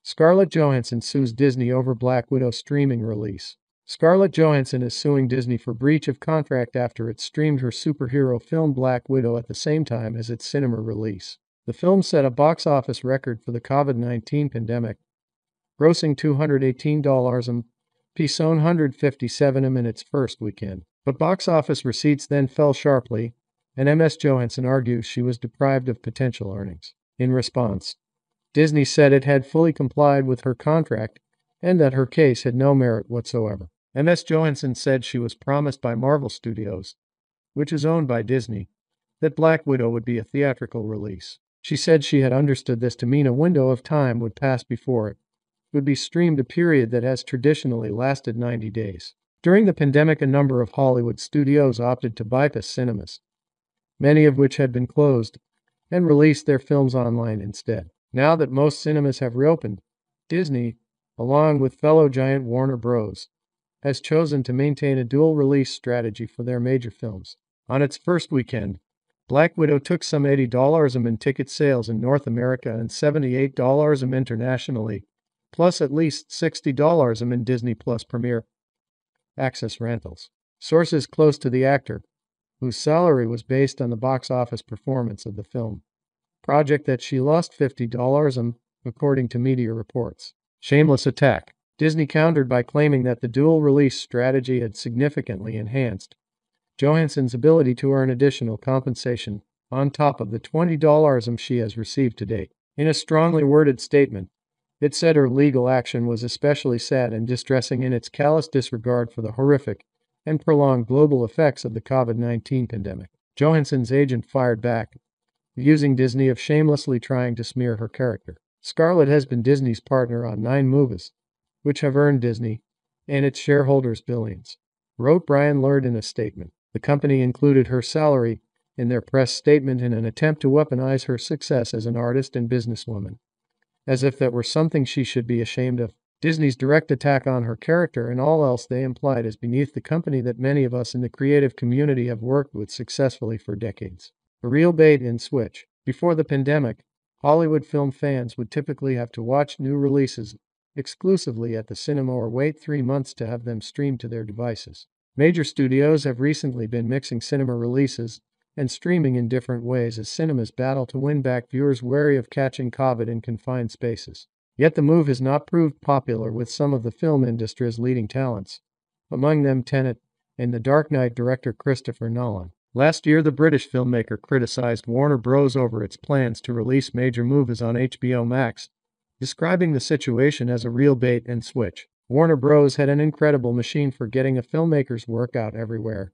Scarlett Johansson sues Disney over Black Widow streaming release. Scarlett Johansson is suing Disney for breach of contract after it streamed her superhero film Black Widow at the same time as its cinema release. The film set a box office record for the COVID-19 pandemic, grossing $218 and $157 in its first weekend. But box office receipts then fell sharply, and Ms Johansson argues she was deprived of potential earnings. In response, Disney said it had fully complied with her contract and that her case had no merit whatsoever. Ms Johansson said she was promised by Marvel Studios, which is owned by Disney, that Black Widow would be a theatrical release. She said she had understood this to mean a window of time would pass before it would be streamed, a period that has traditionally lasted 90 days. During the pandemic, a number of Hollywood studios opted to bypass cinemas, many of which had been closed, and released their films online instead. Now that most cinemas have reopened, Disney, along with fellow giant Warner Bros., has chosen to maintain a dual-release strategy for their major films. On its first weekend, Black Widow took some $80 in ticket sales in North America and $78 internationally, plus at least $60 in Disney Plus Premier Access rentals. Sources close to the actor, whose salary was based on the box office performance of the film project, that she lost $50, according to media reports. Shameless attack. Disney countered by claiming that the dual-release strategy had significantly enhanced Johansson's ability to earn additional compensation on top of the $20 she has received to date. In a strongly worded statement, it said her legal action was especially sad and distressing in its callous disregard for the horrific and prolonged global effects of the COVID-19 pandemic. Johansson's agent fired back, accusing Disney of shamelessly trying to smear her character. Scarlett has been Disney's partner on 9 movies, which have earned Disney and its shareholders billions, wrote Brian Lurd in a statement. The company included her salary in their press statement in an attempt to weaponize her success as an artist and businesswoman, as if that were something she should be ashamed of. Disney's direct attack on her character and all else they implied is beneath the company that many of us in the creative community have worked with successfully for decades. A real bait and switch. Before the pandemic, Hollywood film fans would typically have to watch new releases exclusively at the cinema or wait 3 months to have them streamed to their devices. Major studios have recently been mixing cinema releases and streaming in different ways as cinemas battle to win back viewers wary of catching COVID in confined spaces. Yet the move has not proved popular with some of the film industry's leading talents, among them Tenet and The Dark Knight director Christopher Nolan. Last year, the British filmmaker criticized Warner Bros. Over its plans to release major movies on HBO Max, describing the situation as a real bait and switch. Warner Bros. Had an incredible machine for getting a filmmaker's work out everywhere,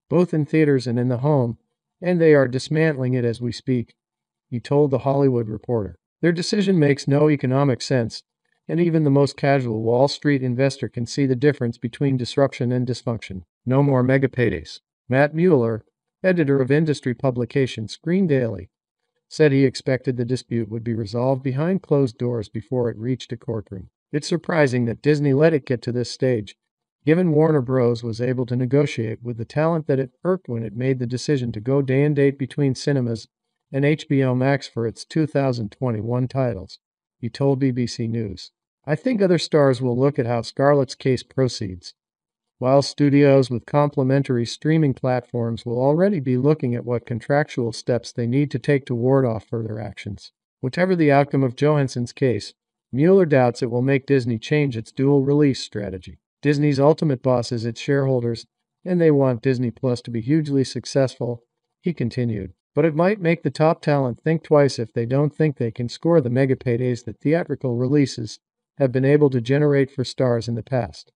both in theaters and in the home, and they are dismantling it as we speak, he told The Hollywood Reporter. Their decision makes no economic sense, and even the most casual Wall Street investor can see the difference between disruption and dysfunction. No more mega paydays. Matt Mueller, editor of industry publication Screen Daily, said he expected the dispute would be resolved behind closed doors before it reached a courtroom. It's surprising that Disney let it get to this stage, given Warner Bros. Was able to negotiate with the talent that it irked when it made the decision to go day and date between cinemas and HBO Max for its 2021 titles, he told BBC News. I think other stars will look at how Scarlett's case proceeds, while studios with complementary streaming platforms will already be looking at what contractual steps they need to take to ward off further actions. Whatever the outcome of Johansson's case, Mueller doubts it will make Disney change its dual-release strategy. Disney's ultimate boss is its shareholders, and they want Disney Plus to be hugely successful, he continued. But it might make the top talent think twice if they don't think they can score the mega paydays that theatrical releases have been able to generate for stars in the past.